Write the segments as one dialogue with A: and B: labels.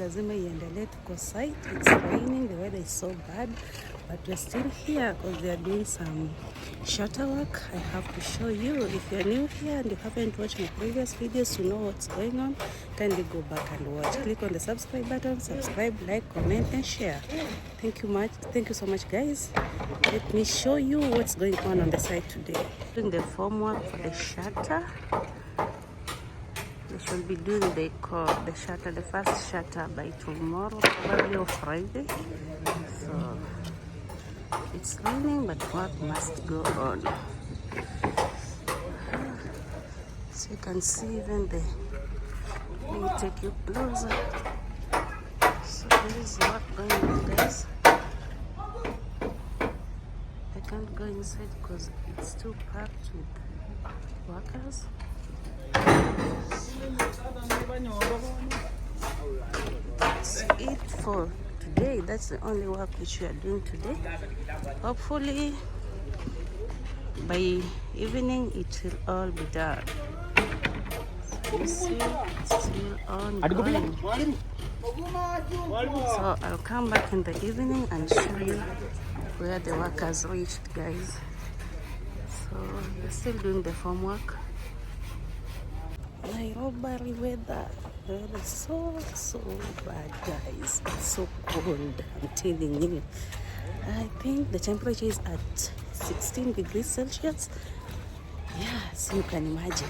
A: lazima iendelee. Tuko site, it's raining, the weather is so bad, but we're still here because they are doing some shutter work. I have to show you. If you're new here and you haven't watched my previous videos to know what's going on, kindly go back and watch. Click on the subscribe button, subscribe, like, comment and share. Thank you so much guys. Let me show you what's going on the site today. Doing the formwork for the shutter. They should be doing the shutter, the first shutter by tomorrow, probably or Friday. So it's raining, but work must go on. So you can see even the. Let me take you closer. So there is work going on, guys. I can't go inside because it's too packed with workers. That's it for today. That's the only work which we are doing today. Hopefully by evening it will all be done. You see, it's still ongoing. So I'll come back in the evening and show you where the work has reached, guys. So we're still doing the formwork. Nairobi weather. The weather is so bad, guys. It's so cold, I'm telling you. I think the temperature is at 16 degrees Celsius. Yeah, so you can imagine.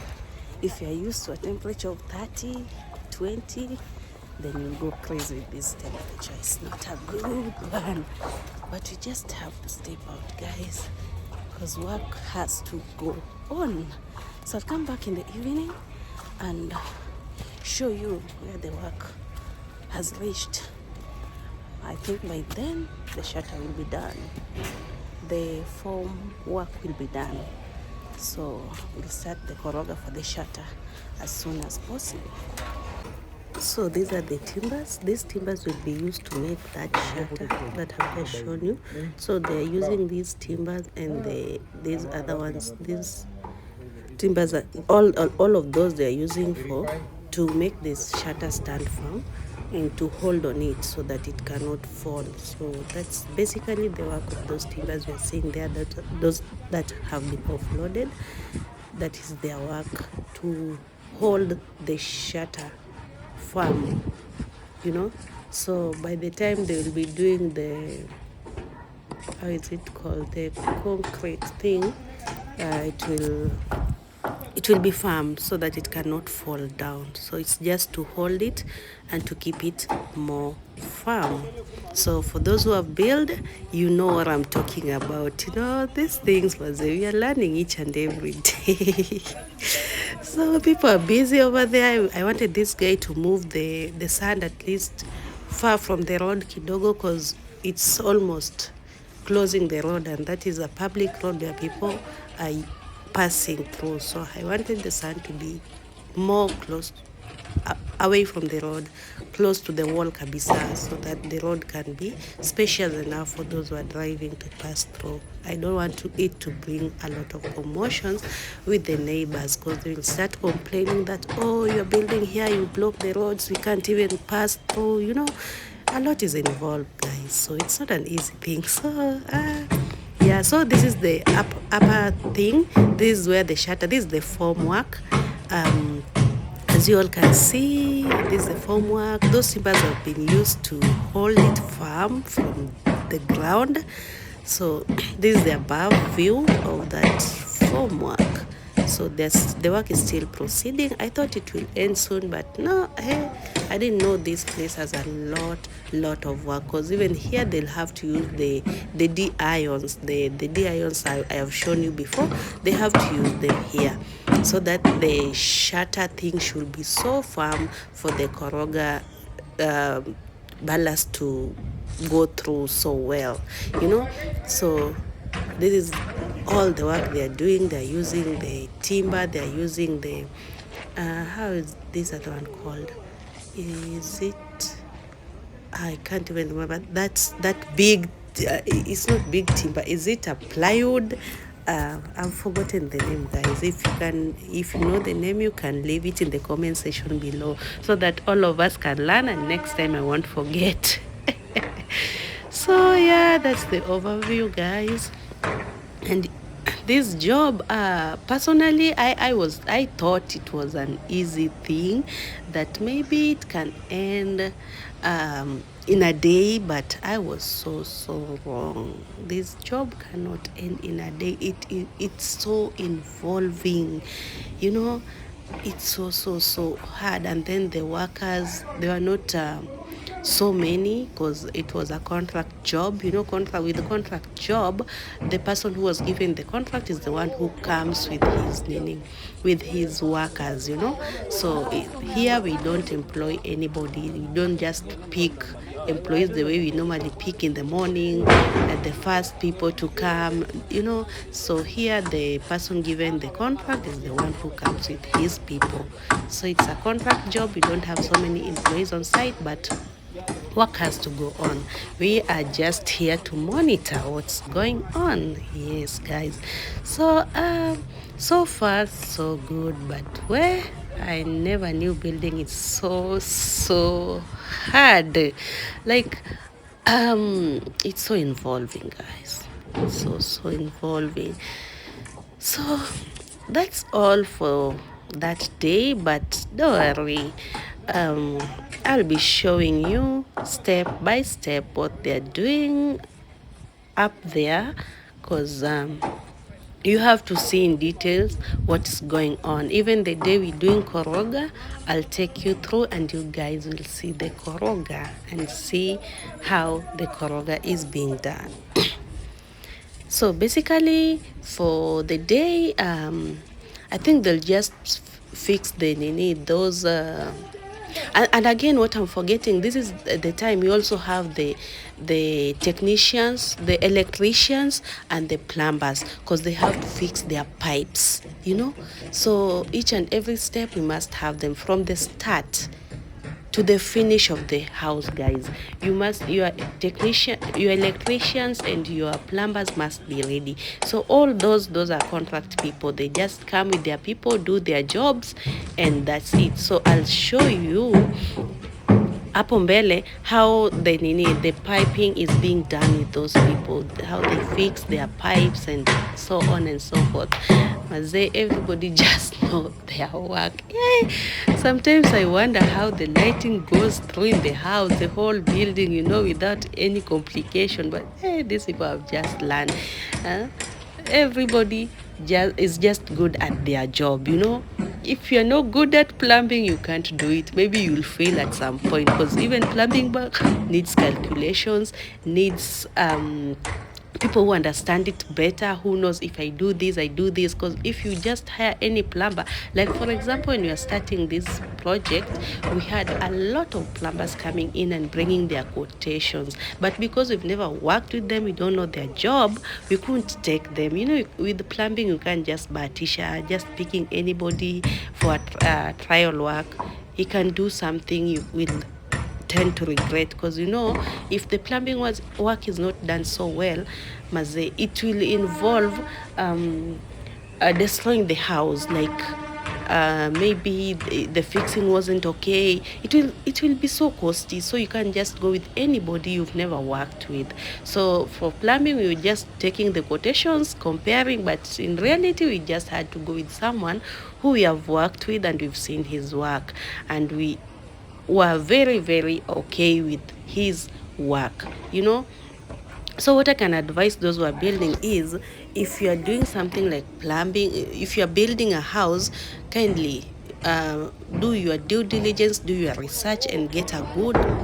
A: If you're used to a temperature of 30, 20, then you'll go crazy with this temperature. It's not a good one. But you just have to step out, guys, because work has to go on. So I'll come back in the evening and show you where the work has reached. I think by then the shutter will be done. The form work will be done. So we'll start the koroga for the shutter as soon as possible. So these are the timbers. These timbers will be used to make that shutter that I've just shown you. So they're using these timbers and these other ones. These timbers are all of those they're using to make this shutter stand firm and to hold on it so that it cannot fall. So that's basically the work of those timbers we're seeing there, those that have been offloaded. That is their work, to hold the shutter firm, you know. So by the time they will be doing the, how is it called, the concrete thing, it will be firm so that it cannot fall down. So it's just to hold it and to keep it more firm. So for those who have built, you know what I'm talking about. You know, these things, we are learning each and every day. So people are busy over there. I wanted this guy to move the sand at least far from the road kidogo, because it's almost closing the road, and that is a public road where people are passing through. So I wanted the sand to be more close, away from the road, close to the wall kabisa, so that the road can be spacious enough for those who are driving to pass through. I don't want it to bring a lot of commotions with the neighbors, because they will start complaining that, oh, you're building here, you block the roads, we can't even pass through. You know, a lot is involved, guys, so it's not an easy thing. So yeah, so this is the upper thing. This is where the shutter, this is the formwork. As you all can see, this is the formwork. Those timbers have been used to hold it firm from the ground. So this is the above view of that formwork. So the work is still proceeding. I thought it will end soon, but no, I didn't know this place has a lot of work, because even here they'll have to use the D-ions. The D-ions I have shown you before, they have to use them here, so that the shutter thing should be so firm for the koroga ballast to go through so well, you know. So this is all the work they are doing. They're using the timber, they're using the how is this other one called? Is it, I can't even remember. That's that big, it's not big timber. Is it a plywood? I've forgotten the name, guys. If you know the name, you can leave it in the comment section below so that all of us can learn, and next time I won't forget. So yeah, that's the overview, guys. And this job, personally, I thought it was an easy thing, that maybe it can end in a day, but I was so wrong. This job cannot end in a day. It's so involving, you know. It's so hard. And then the workers, they were not so many, because it was a contract job. You know, with the contract job, the person who was given the contract is the one who comes with his meaning, with his workers, you know. So here we don't employ anybody. We don't just pick employees the way we normally pick in the morning at the first people to come, you know. So here the person given the contract is the one who comes with his people. So it's a contract job. We don't have so many employees on site, but work has to go on. We are just here to monitor what's going on. Yes, guys. So so far so good, but where I never knew building is so hard. Like it's so involving, guys. It's so involving. So that's all for that day, but don't worry. um I'll be showing you step by step what they're doing up there, because you have to see in details what's going on. Even the day we're doing koroga, I'll take you through, and you guys will see the koroga and see how the koroga is being done. So basically, for the day, I think they'll just fix the nini, those and again, what I'm forgetting, this is the time we also have the technicians, the electricians, and the plumbers, because they have to fix their pipes, you know. So each and every step we must have them from the start to the finish of the house, guys. Your technician, your electricians, and your plumbers must be ready. So all those are contract people. They just come with their people, do their jobs, and that's it. So I'll show you hapo mbele how the piping is being done with those people, how they fix their pipes and so on and so forth. Mazee, everybody just know their work. Sometimes I wonder how the lighting goes through in the house, the whole building, you know, without any complication. But these people have just learned. Everybody is just good at their job, you know. If you're not good at plumbing, you can't do it. Maybe you'll fail at some point, because even plumbing work needs calculations, needs people who understand it better, who knows, if I do this, I do this. Because if you just hire any plumber, like for example, when we are starting this project, we had a lot of plumbers coming in and bringing their quotations, but because we've never worked with them, we don't know their job, we couldn't take them. You know, with plumbing, you can't just batisha, just picking anybody for trial work. He can do something you will tend to regret, because you know, if the plumbing work is not done so well, maze, it will involve destroying the house. Like maybe the fixing wasn't okay, it will be so costly. So you can't just go with anybody you've never worked with. So for plumbing, we were just taking the quotations, comparing, but in reality we just had to go with someone who we have worked with and we've seen his work, and we were very okay with his work, you know. So what I can advise those who are building is, if you are doing something like plumbing, if you are building a house, kindly do your due diligence, do your research, and get a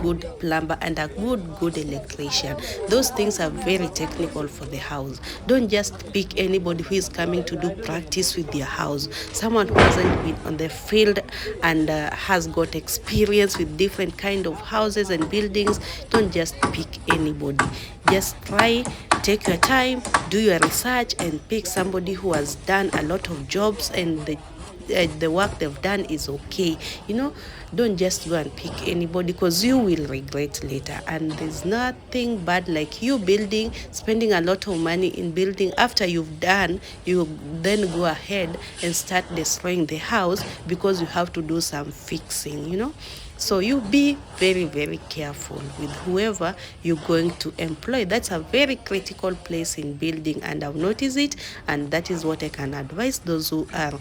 A: good plumber and a good electrician. Those things are very technical for the house. Don't just pick anybody who is coming to do practice with your house. Someone who hasn't been on the field and has got experience with different kind of houses and buildings. Don't just pick anybody. Just try take your time, do your research, and pick somebody who has done a lot of jobs and the work they've done is okay. You know, don't just go and pick anybody, because you will regret later. And there's nothing bad like you building, spending a lot of money in building. After you've done, you then go ahead and start destroying the house because you have to do some fixing, you know. So you be very, very careful with whoever you're going to employ. That's a very critical place in building, and I've noticed it, and that is what I can advise those who are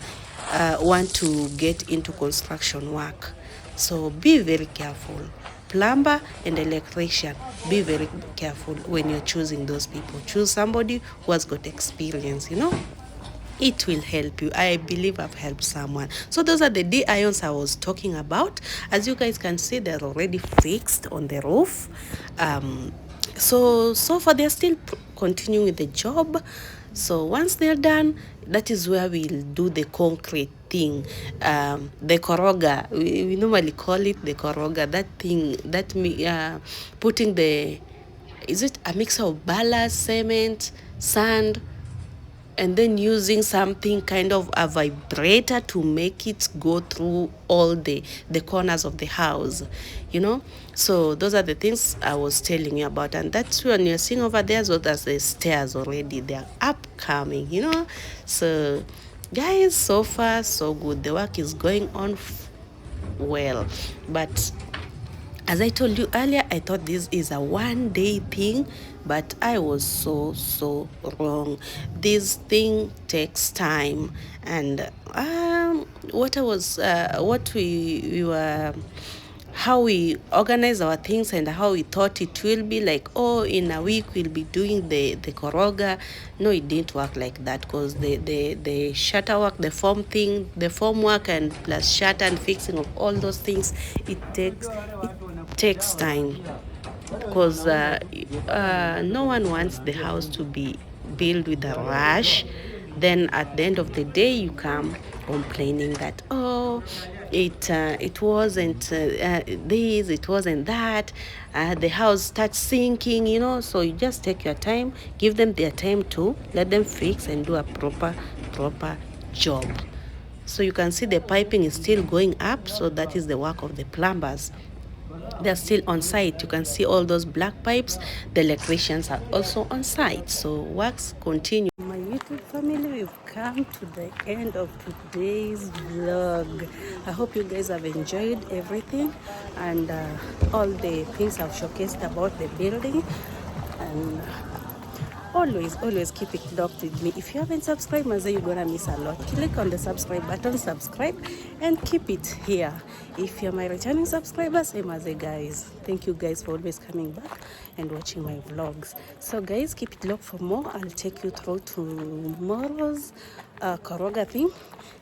A: want to get into construction work. So be very careful. Plumber and electrician, be very careful when you're choosing those people. Choose somebody who has got experience, you know. It will help you. I believe I've helped someone. So those are the D-ions I was talking about. As you guys can see, they're already fixed on the roof. So far they're still continuing with the job. So once they're done, that is where we'll do the concrete thing. The koroga, we normally call it the koroga. That thing, that putting the, is it a mix of ballast, cement, sand, and then using something kind of a vibrator to make it go through all the corners of the house, you know. So those are the things I was telling you about, and that's when you're seeing over there, so that's the stairs already, they're upcoming, you know. So guys, so far so good, the work is going on well. But as I told you earlier, I thought this is a one-day thing, but I was so wrong. This thing takes time, and how we organize our things and how we thought it will be like, oh, in a week we'll be doing the koroga. No, it didn't work like that, because the shutter work, the form work, and plus shutter and fixing of all those things, it takes time, because no one wants the house to be built with a rush. Then at the end of the day, you come complaining that, oh, it wasn't this, it wasn't that, the house starts sinking, you know. So you just take your time, give them their time to let them fix and do a proper job. So you can see the piping is still going up, so that is the work of the plumbers. They're still on site. You can see all those black pipes. The electricians are also on site. So works continue. My YouTube family, we've come to the end of today's vlog. I hope you guys have enjoyed everything and all the things I've showcased about the building. And always keep it locked with me. If you haven't subscribed, Maze, you're gonna miss a lot. Click on the subscribe button, subscribe, and keep it here. If you're my returning subscribers, say Maze guys, thank you guys for always coming back and watching my vlogs. So guys, keep it locked for more. I'll take you through tomorrow's koroga thing,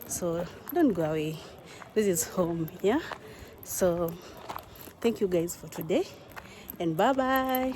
A: so don't go away. This is home, yeah. So thank you guys for today, and bye bye.